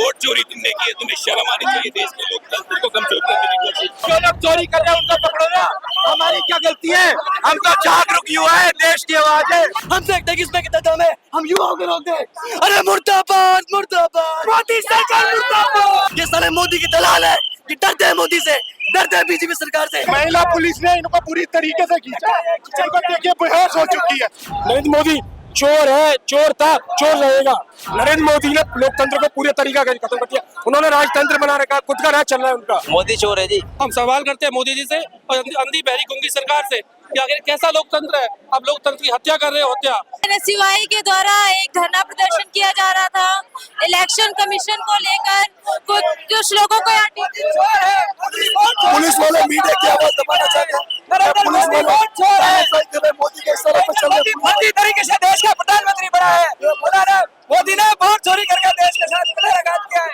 Vote चोरी तुमने की है, तुम्हें शर्म आनी चाहिए देश के लोकतंत्र को कमजोर करने की कोशिश। जो लोग चोरी कर रहे हैं उनको पकड़ो ना, हमारी क्या गलती है? हम तो जागरूक युवा है, देश की आवाज है। हम देखते हैं किसमें कितना दम है, हम युवाओं को रोक दे। अरे मुर्दाबाद मुर्दाबाद मोदी सरकार मुर्दाबाद। ये साले मोदी के दलाल है, ये डरते हैं मोदी से, डरते हैं बीजेपी सरकार से। महिला पुलिस ने इनको पूरी तरीके से खींचा है, इनको देखिए बेहोश हो चुकी है। नरेंद्र मोदी चोर है, चोर था, चोर रहेगा। नरेंद्र मोदी ने लोकतंत्र को पूरे तरीका से खत्म कर दिया। उन्होंने राजतंत्र बना रखा, खुद का राज चल रहा है उनका। मोदी चोर है जी। हम सवाल करते हैं मोदी जी से और अंधी बहरी गुंगी सरकार से कि आखिर कैसा लोकतंत्र है? आप लोकतंत्र की हत्या कर रहे हो, हत्या। एनएसयूआई के द्वारा एक धरना प्रदर्शन किया जा रहा था इलेक्शन कमीशन को लेकर। कुछ लोगों को पुलिस वाले मीडिया की आवाज दबाना चाहते हैं। पुलिस वाले मोदी के सर पर चल रहे। मोदी तरीके से देश का प्रधानमंत्री बना है। मोदी ने वोट चोरी करके देश के साथ लगात किया है।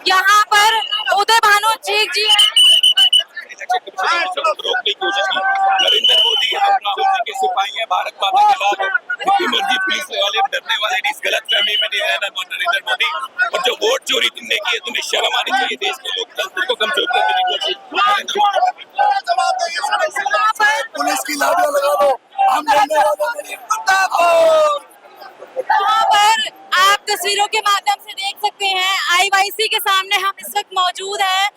यहाँ पर उदय भानु चीख जी रोकने की कोशिश की। नरेंद्र मोदी हम राहुल जी के सिपाही हैं, भारत माता के लाल हैं। जितनी मर्जी पुलिस वाले डरने वाले इस गलतफहमी में नहीं रहना नरेंद्र मोदी। और जो वोट चोरी तुमने की है, तुम्हें शर्म आनी चाहिए देश के लोकतंत्र को कमजोर करने की कोशिश। पुलिस की लाठियां लगा दो, हम लड़ने वाले नहीं। यहाँ पर आप तस्वीरों के माध्यम से देख सकते हैं आईवाईसी के सामने हम इस वक्त मौजूद हैं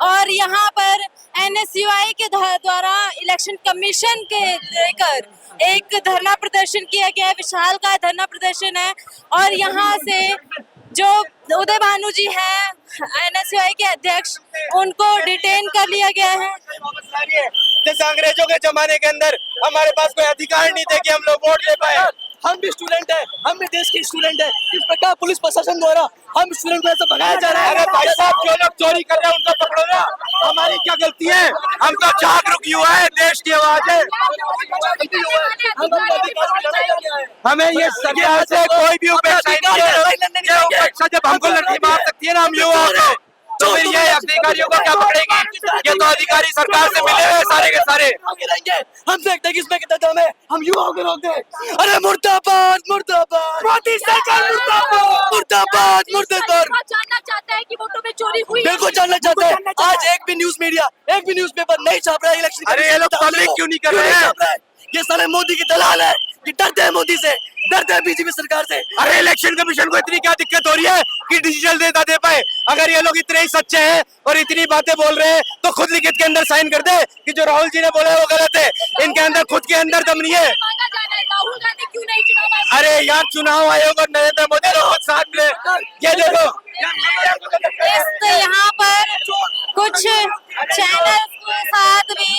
और यहाँ पर एनएसयूआई के द्वारा इलेक्शन कमीशन के लेकर एक धरना प्रदर्शन किया गया है। विशाल का धरना प्रदर्शन है और यहाँ से जो उदय भानु जी हैं एनएसयूआई के अध्यक्ष, उनको डिटेन कर लिया गया है। जैसे अंग्रेजों के जमाने के अंदर हमारे पास कोई अधिकार नहीं थे कि हम लोग वोट ले पाए। हम भी स्टूडेंट है, हम भी देश के स्टूडेंट है। इस प्रकार पुलिस प्रशासन द्वारा हम स्टूडेंट को ऐसे भगाया जा रहा है। अरे भाई साहब, जो लोग चोरी कर रहे हैं उनको पकड़ो ना, हमारी क्या गलती है? हम तो जागरूक युवा है, देश की आवाज है। हमें ये सरकार से कोई भी उपेक्षा नहीं है। ये उपेक्षा जब हमको लड़की मार सकती है ना हम युवाओं को, तो फिर ये अधिकारियों को क्या पकड़ेगी? ये तो अधिकारी सरकार से मिले हुए सारे के सारे। हम देखते हैं किसमें कितना दम है, हम युवाओं को रोक दे। अरे मुर्दाबाद मुर्दाबाद मोदी सरकार मुर्दाबाद मुर्दाबाद मुर्दाबाद। जानना चाहता है कि वोटों में चोरी हुई। बिल्कुल जानना चाहते हैं। आज एक भी न्यूज मीडिया, एक भी न्यूज़पेपर नहीं छाप रहा है इलेक्शन। अरे ये लोग पब्लिक क्यों नहीं कर रहे हैं? ये साले मोदी के दलाल है, ये डरते हैं मोदी से, डरते हैं बीजेपी सरकार से। अरे इलेक्शन कमीशन को इतनी क्या दिक्कत हो रही है कि डिजिटल डेटा दे पाए? अगर ये लोग इतने ही सच्चे हैं और इतनी बातें बोल रहे हैं तो खुद लिखित के अंदर साइन कर दे कि जो राहुल जी ने बोला है वो गलत है। इनके अंदर खुद के अंदर दम नहीं है। राहुल गांधी क्यों नहीं चुनाव? अरे यार, चुनाव आयोग और नरेंद्र मोदी तो खुद साथ में, ये देखो। यहाँ पर कुछ चैनल के साथ भी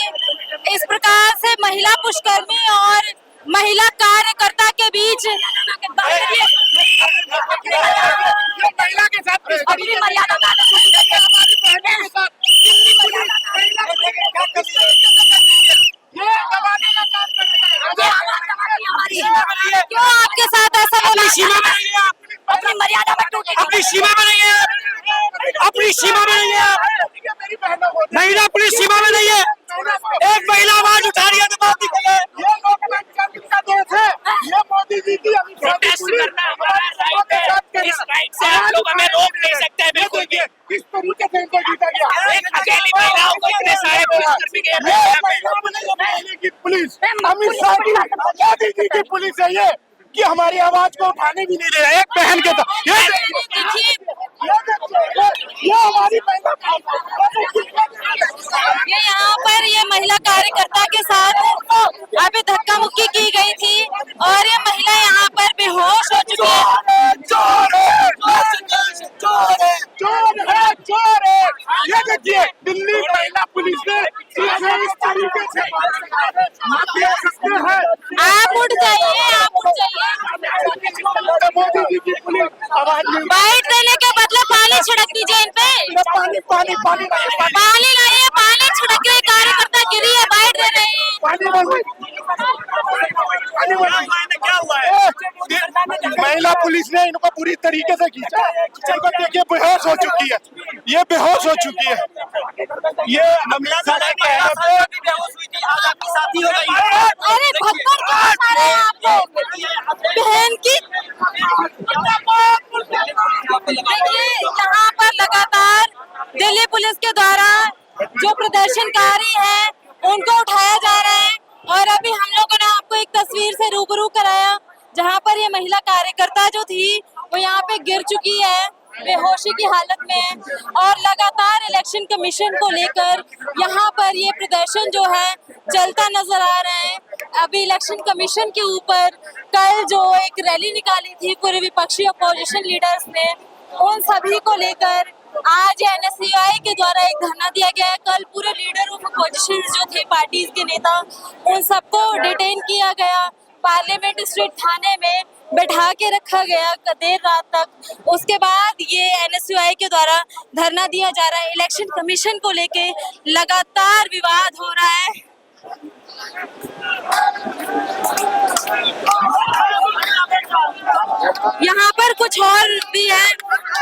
इस प्रकार से महिला पुष्कर्मी और महिला कार्यकर्ता के बीच महिला के साथ अपनी मर्यादा क्यों आपके साथ ऐसा बोला? अपनी मर्यादा में टूटे, अपनी सीमा में नहीं है, अपनी सीमा में नहीं है। महिला पुलिस सीमा में नहीं है। एक महिला आवाज उठा रही है तो बात निकले। ये मोदी जी की प्रोटेस्ट करना हमारा राइट है। इस राइट से आप लोग हमें रोक नहीं सकते बिल्कुल भी। किस तरीके से इनको जीता गया। एक अकेली महिलाओं को इतने सारे पुलिसकर्मी के पुलिस अमित शाह की, मोदी जी की पुलिस है ये कि हमारी आवाज को उठाने भी नहीं दे रहा है। एक बहन के साथ ये हमारी ये यहाँ पर ये महिला कार्यकर्ता के साथ अभी धक्का मुक्की की गई थी और ये महिला यहाँ पर बेहोश हो चुकी है। चोर है। ये देखिए दिल्ली महिला पुलिस ने इस तरीके से आप उठ जाइए, आप उठ जाइए। मोदी जी की पुलिस बाइट देने के बदले पानी छिड़क दीजिए इन पे। पानी पानी पानी पानी लाइए, पानी छिड़क रहे कार्यकर्ता गिरी है, बाइट दे रहे हैं। क्या हुआ है? महिला पुलिस ने इनको पूरी तरीके तरीके से खींचा है। इनको देखिए बेहोश हो चुकी है, ये बेहोश हो चुकी है। ये अमित शाह के कहने पे साथी हो गई। अरे भगवान क्यों बता रहे हैं आप लोग बहन की। देखिए यहाँ पर लगातार दिल्ली पुलिस के द्वारा जो प्रदर्शनकारी हैं उनको उठाया जा रहा है और अभी हम लोगों ने आपको एक तस्वीर से रूबरू कराया जहाँ पर ये महिला कार्यकर्ता जो थी वो यहाँ पे गिर चुकी है बेहोशी की हालत में और लगातार इलेक्शन कमीशन को लेकर यहाँ पर ये प्रदर्शन जो है चलता नजर आ रहा है। अभी इलेक्शन कमीशन के ऊपर कल जो एक रैली निकाली थी पूरे विपक्षी अपोजिशन लीडर्स ने उन सभी को लेकर आज एनएसयूआई के द्वारा एक धरना दिया गया है। कल पूरे लीडर ऑफ अपोजिशन जो थे पार्टीज के नेता उन सबको डिटेन किया गया, पार्लियामेंट स्ट्रीट थाने में बैठा के रखा गया देर रात तक। उसके बाद ये एनएसयूआई के द्वारा धरना दिया जा रहा है। इलेक्शन कमीशन को लेके लगातार विवाद हो रहा है। यहाँ पर कुछ और भी है।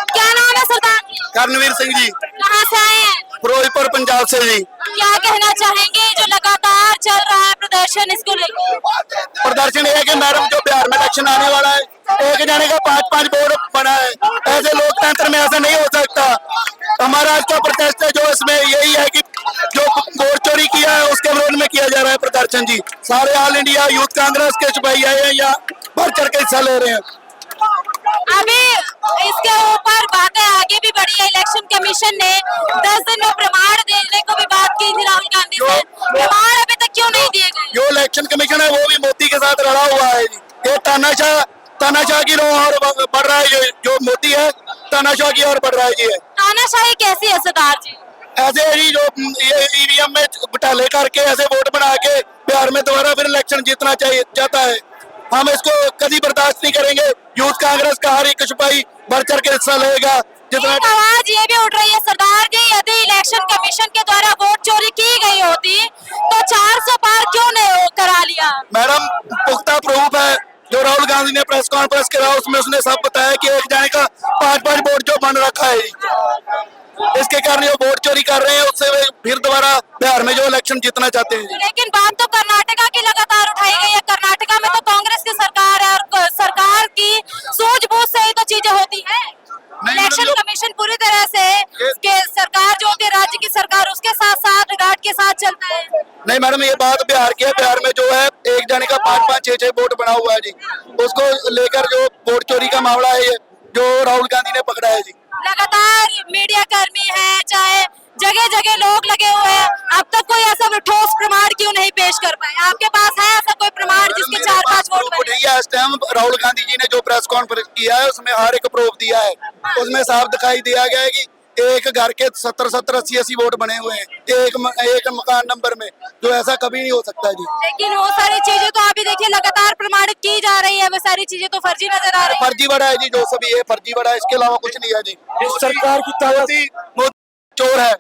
क्या नाम है सरदार? कर्णवीर सिंह जी, कहाँ से आए हैं? फिरोजपुर पंजाब से जी। क्या कहना चाहेंगे जो लगातार चल रहा है प्रदर्शन इसको लेकर? प्रदर्शन ये है कि मैडम जो बिहार में इलेक्शन आने वाला है, एक जाने का 5-5 वोट बना है। ऐसे लोकतंत्र में ऐसा नहीं हो सकता। हमारा आज का प्रोटेस्ट है जो इसमें यही है कि जो वोट चोरी किया है उसके विरोध में किया जा रहा है प्रदर्शन जी। सारे ऑल इंडिया यूथ कांग्रेस के सिपाही आए हैं, यहाँ बढ़ चढ़ के हिस्सा ले रहे हैं। अभी इसके ऊपर बातें आगे भी बढ़ी है। इलेक्शन कमीशन ने 10 दिन में प्रमाण देने को भी बात की थी राहुल गांधी से। प्रमाण अभी तक क्यों नहीं दिए गए? जो इलेक्शन कमीशन है वो भी मोदी के साथ लड़ा हुआ है जी। ये तानाशाह की ओर बढ़ रहा है। जो मोदी है तानाशाह की ओर बढ़ रहा है जी। तानाशाही कैसी है सरदार जी? ऐसे ही जो ये ईवीएम में घोटाले करके ऐसे वोट बना के बिहार में दोबारा फिर इलेक्शन जीतना चाहिए जाता है। हम इसको कभी बर्दाश्त नहीं करेंगे। यूथ कांग्रेस का हर एक सिपाही बढ़ चढ़ के हिस्सा लेगा। जितना आवाज ये भी उठ रही है सरदार जी, यदि इलेक्शन कमीशन के द्वारा वोट चोरी की गई होती तो 400 पार क्यों नहीं करा लिया? मैडम पुख्ता प्रूफ है। जो राहुल गांधी ने प्रेस कॉन्फ्रेंस करा उसमें उसने सब बताया कि एक जाने का 5-5 वोट जो बन रखा है, इसके कारण जो वोट चोरी कर रहे हैं उससे वे फिर दोबारा बिहार में जो इलेक्शन जीतना चाहते हैं। लेकिन बात तो कर्नाटका की लगातार उठाई गई है। कर्नाटका में तो कांग्रेस की सरकार है और सरकार की सूझबूझ से ही तो चीजें होती है। इलेक्शन कमीशन पूरी तरह से के सरकार जो होती है राज्य की सरकार उसके साथ साथ गार्ड के साथ चलता है। नहीं मैडम ये बात बिहार की है। बिहार में जो है एक जाने का 5-5, 6-6 वोट बना हुआ है जी। उसको लेकर जो वोट चोरी का मामला है ये जो राहुल गांधी ने पकड़ा है जी। लगातार मीडिया कर्मी है, चाहे जगह जगह लोग लगे हुए हैं, अब तक कोई ऐसा ठोस प्रमाण क्यों नहीं पेश कर पाए? आपके पास है ऐसा कोई प्रमाण जिसके 4-5 वोट बने? इस टाइम राहुल गांधी जी ने जो प्रेस कॉन्फ्रेंस किया है उसमें हर एक प्रूफ दिया है। उसमें साफ दिखाई दिया गया है कि एक घर के 70-70, 80-80 वोट बने हुए हैं एक मकान नंबर में, जो ऐसा कभी नहीं हो सकता जी। लेकिन वो सारी चीजें तो अभी देखिए लगातार प्रमाणित की जा रही है, वो सारी चीजें तो फर्जी नजर आ रही है। फर्जी बड़ा है जी, जो सभी ये फर्जी बड़ा है, इसके अलावा कुछ नहीं है जी। इस सरकार की तानाशाही चोर है।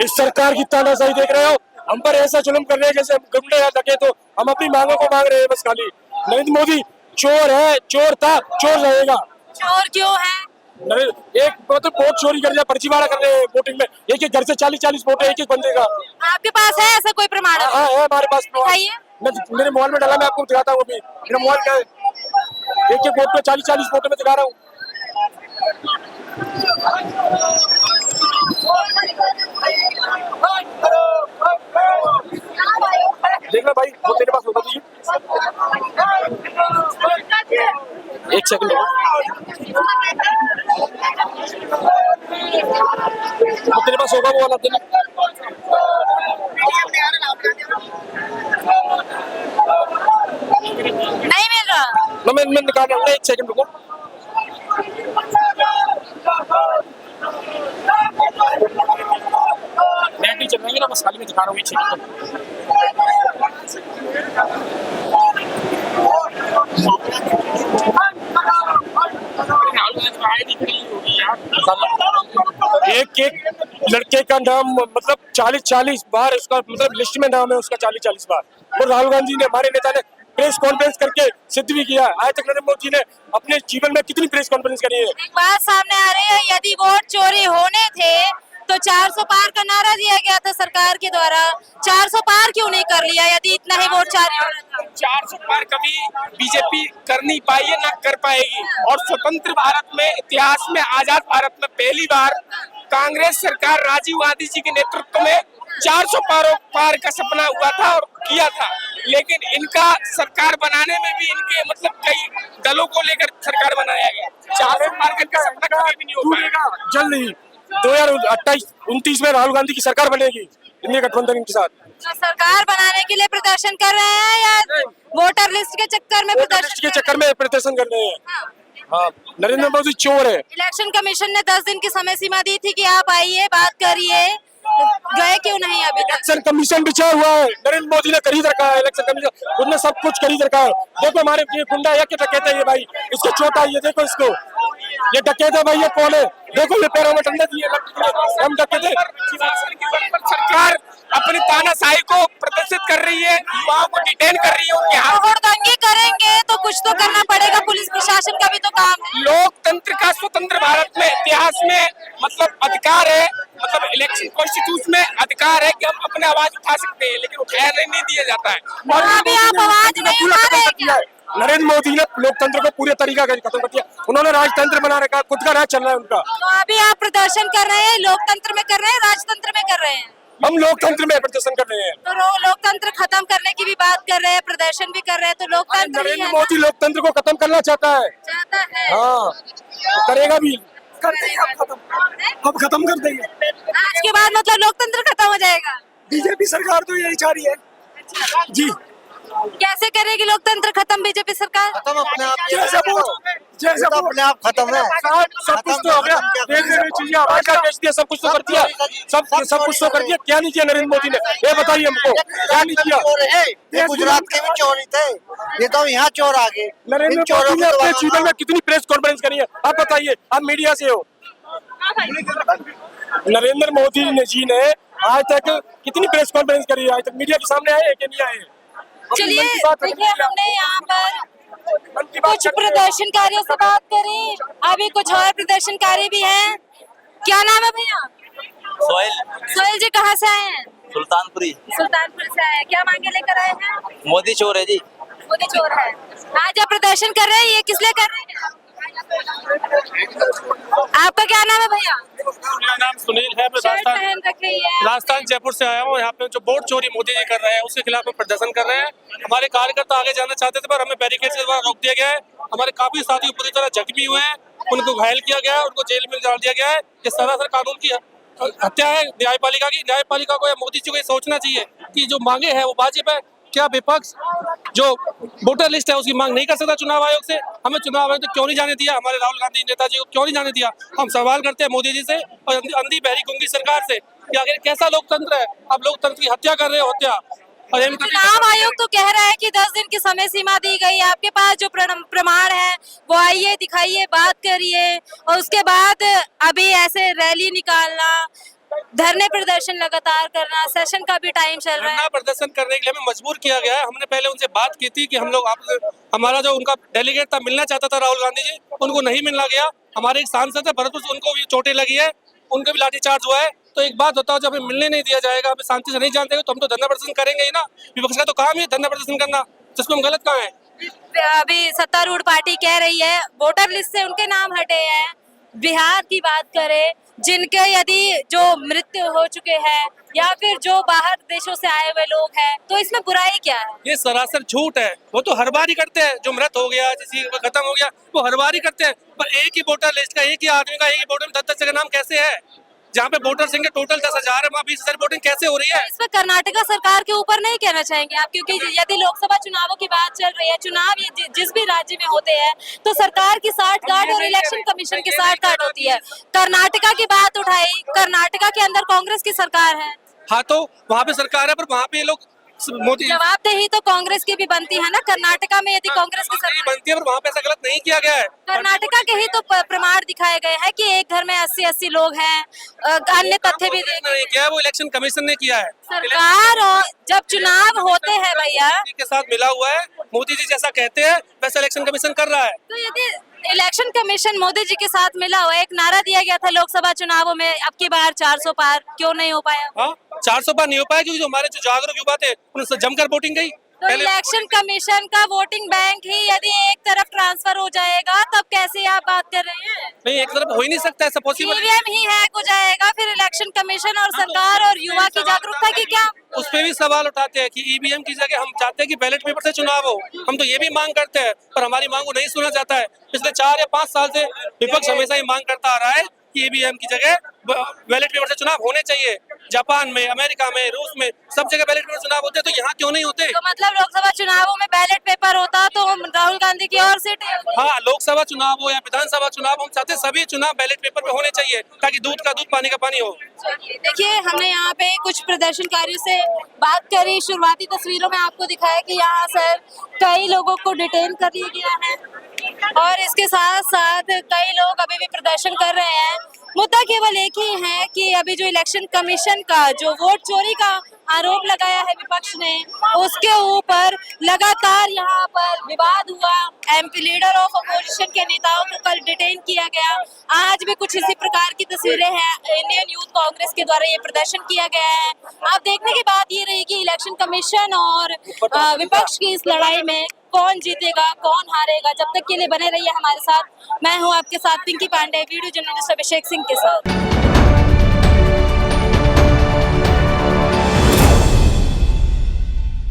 इस सरकार की तानाशाही देख रहे हो। हम पर ऐसा जुल्म कर रहे हैं जैसे गुंडे लगे, तो हम अपनी मांगों को मांग रहे हैं बस खाली। नरेंद्र मोदी चोर है, चोर था, चोर रहेगा। चोर क्यों है? एक मतलब वोट चोरी कर दिया, फर्जीवाड़ा कर रहे हैं वोटिंग में। एक घर से 40-40 वोट है एक बंदे का। आपके पास है ऐसा कोई प्रमाण? हाँ है हमारे पास। दिखाइए। मेरे मोबाइल में डाला, मैं आपको दिखाता हूँ। अभी मेरा मोबाइल का एक वोट पे 40-40 वोट में दिखा रहा हूँ। देख लो भाई, वो तेरे पास होगा तुझे। एक सेकंड वो तेरे पास होगा वो वाला देना। नहीं मिल रहा। मैं निकाल रहा हूँ, एक सेकंड रुको। नेट नहीं चल रही है ना, बस खाली में दिखा रहा हूँ। एक सेकंड एक लड़के का नाम मतलब 40-40 बार उसका मतलब लिस्ट में नाम है उसका 40-40 बार। और राहुल गांधी ने, हमारे नेता ने प्रेस कॉन्फ्रेंस करके सिद्ध भी किया है। आज तक नरेंद्र मोदी ने अपने जीवन में कितनी प्रेस कॉन्फ्रेंस करी है। एक बात सामने आ रही है, यदि वोट चोरी होने थे तो 400 पार का नारा दिया गया था सरकार के द्वारा, 400 पार क्यों नहीं कर लिया यदि इतना ही वोट चोरी हो रहा था? 400 पार कभी बीजेपी कर नहीं पाई है, ना कर पाएगी। और स्वतंत्र भारत में, इतिहास में, आजाद भारत में पहली बार कांग्रेस सरकार राजीव गांधी जी के नेतृत्व में 400 पार का सपना हुआ था और किया था। लेकिन इनका सरकार बनाने में भी इनके मतलब कई दलों को लेकर सरकार बनाया गया। 400 पार का इनका सपना कभी भी नहीं हो पाएगा। जल्द ही 2028-29 में राहुल गांधी की सरकार बनेगी इंडिया गठबंधन के साथ। तो सरकार बनाने के लिए प्रदर्शन कर रहे हैं या वोटर लिस्ट के चक्कर में के चक्कर में प्रदर्शन कर रहे हैं। हाँ, नरेंद्र मोदी चोर है। इलेक्शन कमीशन ने 10 दिन की समय सीमा दी थी कि आप आइए, बात करिए, गए क्यों नहीं अभी तक? इलेक्शन कमीशन बिछा हुआ है, नरेंद्र मोदी ने खरीद रखा है इलेक्शन कमीशन, उसने सब कुछ खरीद रखा है। देखो हमारे ये गुंडा है, क्या डकैत है ये भाई, इसको चोट आई है, देखो इसको, ये डकैत है भाई, ये कौन है? देखो ये पैरों में डंडे दिए, हम डकैत है। सरकार अपनी तानाशाही को प्रदर्शित कर रही है, युवाओं को डिटेन कर रही है, उनके हाथ हुड़दंगी करेंगे तो कुछ तो करना पड़ेगा, पुलिस प्रशासन का भी तो काम है। लोकतंत्र का स्वतंत्र भारत में इतिहास में मतलब अधिकार है, मतलब इलेक्शन कॉन्स्टिट्यूशन में अधिकार है कि हम अपने आवाज उठा सकते हैं, लेकिन उठाया नहीं दिया जाता है। और अभी आप आवाज नहीं उठा रहे क्या? नरेंद्र मोदी ने लोकतंत्र को पूरे तरीका का खत्म कर दिया, उन्होंने राजतंत्र बना रखा, खुद का राज चल रहा है उनका। तो अभी आप प्रदर्शन कर रहे हैं, लोकतंत्र में कर रहे हैं, राजतंत्र में कर रहे हैं? हम लोकतंत्र में प्रदर्शन कर रहे हैं। तो लोकतंत्र खत्म करने की भी बात कर रहे हैं, प्रदर्शन भी कर रहे हैं, तो लोकतंत्र ही नरेंद्र है मोदी लोकतंत्र को खत्म करना चाहता है। चाहता है। हाँ, करेगा भी। अब खत्म कर देंगे। आज के बाद मतलब लोकतंत्र खत्म हो जाएगा? बीजेपी सरकार तो यही चाह रही है जी। कैसे करेगी लोकतंत्र खत्म बीजेपी सरकार? खत्म अपने आप, जैसे तो अपने आप खत्म है। सब कुछ तो हो गया, देख रहे चीजें आवाज बेच दिया, सब कुछ तो कर दिया, सब कुछ तो कर दिया। क्या नहीं किया नरेंद्र मोदी ने, ये बताइए हमको, क्या नहीं किया? ये गुजरात के भी चोर थे, ये तो यहाँ चोर आ गए। नरेंद्र मोदी ने अपने जीवन में कितनी प्रेस कॉन्फ्रेंस करी है, आप बताइए, आप मीडिया से हो। नरेंद्र मोदी जी ने आज तक कितनी प्रेस कॉन्फ्रेंस करी है, आज तक मीडिया के सामने आए हैं कि नहीं आए? चलिए देखिए, हमने यहाँ पर कुछ प्रदर्शनकारियों से बात करी, अभी कुछ और प्रदर्शनकारी भी हैं। क्या नाम है भैया? सोहेल जी, कहाँ से आए हैं? सुल्तानपुरी। सुल्तानपुर से आए हैं। क्या मांगे लेकर आए हैं? मोदी चोर है जी। मोदी चोर है। आज आप प्रदर्शन कर रहे हैं, ये किस लिए कर रहे हैं? आपका क्या नाम है भैया? मेरा नाम सुनील है, मैं शर्ट पहन रखी है। राजस्थान जयपुर से आया हूँ। यहाँ पे जो वोट चोरी मोदी जी कर रहे हैं उसके खिलाफ हम प्रदर्शन कर रहे हैं। हमारे कार्यकर्ता आगे जाना चाहते थे पर हमें बैरिकेड से रोक दिया गया है। हमारे काफी साथी पूरी तरह जख्मी हुए हैं, उनको घायल किया गया है, उनको जेल में डाल दिया गया है। ये सरासर कानून की हत्या है न्यायपालिका की। न्यायपालिका को या मोदी जी को ये सोचना चाहिए कि जो मांगे हैं वो वाजिब है। क्या विपक्ष जो वोटर लिस्ट है उसकी मांग नहीं कर सकता चुनाव आयोग से? हमें चुनाव आयोग तो क्यों नहीं जाने दिया? हमारे राहुल गांधी नेताजी को क्यों नहीं जाने दिया? हम सवाल करते हैं मोदी जी से और अंधी बहरी गुंगी सरकार से कि आखिर कैसा लोकतंत्र है? आप लोकतंत्र की हत्या कर रहे हो, हत्या। चुनाव आयोग तो कह रहा है कि 10 दिन की समय सीमा दी गई है, आपके पास जो प्रमाण है वो आइए, दिखाइए, बात करिए, और उसके बाद अभी ऐसे रैली निकालना, धरने प्रदर्शन लगातार करना, सेशन का भी टाइम चल रहा है। धरना प्रदर्शन करने के लिए हमें मजबूर किया गया है। हमने पहले उनसे बात की थी कि हम लोग हमारा जो उनका डेलीगेट था मिलना चाहता था राहुल गांधी जी, उनको नहीं मिलना गया। हमारे एक सांसद है भरतपुर, उनको भी चोटें लगी है, उनके भी लाठीचार्ज हुआ है। तो एक बात बताओ, जब हमें मिलने नहीं दिया जाएगा, हमें शांति से नहीं जानते तो हम तो धरना प्रदर्शन करेंगे ही ना। विपक्ष का तो काम ही धरना प्रदर्शन करना, जिसमें हम गलत कहाँ है? अभी सत्तारूढ़ पार्टी कह रही है वोटर लिस्ट से उनके नाम हटे हैं। बिहार की बात करें, जिनके यदि जो मृत्यु हो चुके हैं या फिर जो बाहर देशों से आए हुए लोग हैं, तो इसमें बुराई क्या है? ये सरासर झूठ है। वो तो हर बार ही करते हैं, जो मृत हो गया, किसी का खत्म हो गया, वो हर बार ही करते हैं। पर एक ही वोटर लिस्ट का, एक ही आदमी का, एक ही वोटर में 10-10 जगह नाम कैसे है? जहाँ पे वोटर संख्या टोटल 10,000 है, वहाँ 20,000 वोटिंग कैसे हो रही है? इसमें कर्नाटका सरकार के ऊपर नहीं कहना चाहेंगे आप? क्योंकि यदि लोकसभा चुनावों की बात चल रही है, चुनाव ये जिस भी राज्य में होते हैं तो सरकार की 60 गार्ड और इलेक्शन कमीशन की 60 गार्ड होती है। कर्नाटका की बात उठाई, कर्नाटका के अंदर कांग्रेस की सरकार है। हाँ, तो वहाँ पे सरकार है, पर वहाँ पे ये लोग मोदी जवाबदेही तो कांग्रेस की भी बनती है ना। कर्नाटका में यदि कांग्रेस की नहीं सरकार, बनती है, पर वहाँ पे ऐसा गलत नहीं किया गया है। कर्नाटका के ही तो प्रमाण दिखाए गए हैं कि एक घर में 80-80 लोग हैं। अन्य तथ्य भी कांग्रेस ने नहीं किया है, वो इलेक्शन कमीशन ने किया है। सरकार, और जब चुनाव होते हैं भैया, मोदी के साथ मिला हुआ है, मोदी जी जैसा कहते हैं वैसा इलेक्शन कमीशन कर रहा है। तो यदि इलेक्शन कमीशन मोदी जी के साथ मिला हुआ है, एक नारा दिया गया था लोकसभा चुनावों में, अब की बार 400 पार, क्यों नहीं हो पाया? हाँ 400 पार नहीं हो पाया क्योंकि जो हमारे जो जागरूक युवा थे उनसे जमकर वोटिंग गई। तो इलेक्शन कमीशन का वोटिंग बैंक ही यदि एक तरफ ट्रांसफर हो जाएगा, तब कैसे आप बात कर रहे हैं? नहीं, एक तरफ हो ही नहीं सकता, ऐसा पॉसिबल ईवीएम ही हैक हो जाएगा, फिर इलेक्शन कमीशन और सरकार और युवा की जागरूकता की क्या? उस पे भी सवाल उठाते हैं कि ईवीएम की जगह हम चाहते हैं कि बैलेट पेपर से चुनाव हो। हम तो ये भी मांग करते हैं, पर हमारी मांग को नहीं सुना जाता है। पिछले 4 या 5 साल से विपक्ष हमेशा ही मांग करता आ रहा है कि ईवीएम की जगह बैलेट पेपर से चुनाव होने चाहिए। जापान में, अमेरिका में, रूस में सब जगह बैलेट पेपर चुनाव होते हैं, तो यहाँ क्यों नहीं होते? तो मतलब लोकसभा चुनावों में बैलेट पेपर होता तो राहुल गांधी की और सीट होती। हाँ, लोकसभा चुनाव हो या विधानसभा चुनाव, हम चाहते हैं सभी चुनाव बैलेट पेपर पे होने चाहिए ताकि दूध का दूध पानी का पानी हो। देखिए, हमने यहाँ पे कुछ प्रदर्शनकारियों से बात करी। शुरुआती तस्वीरों में आपको दिखाया कि यहाँ सर कई लोगों को डिटेन कर लिया गया है और इसके साथ साथ कई लोग अभी भी प्रदर्शन कर रहे हैं। मुद्दा केवल एक ही है कि अभी जो इलेक्शन कमीशन का जो वोट चोरी का आरोप लगाया है विपक्ष ने, उसके ऊपर लगातार यहाँ पर विवाद हुआ। एमपी लीडर ऑफ अपोजिशन के नेताओं को कल डिटेन किया गया। आज भी कुछ इसी प्रकार की तस्वीरें हैं। इंडियन यूथ कांग्रेस के द्वारा ये प्रदर्शन किया गया है। अब देखने की बात ये रहेगी इलेक्शन कमीशन और विपक्ष की इस लड़ाई में कौन जीतेगा, कौन हारेगा। जब तक के लिए बने रहिए हमारे साथ। मैं हूँ आपके साथ पिंकी पांडे, वीडियो जर्नलिस्ट अभिषेक सिंह के साथ।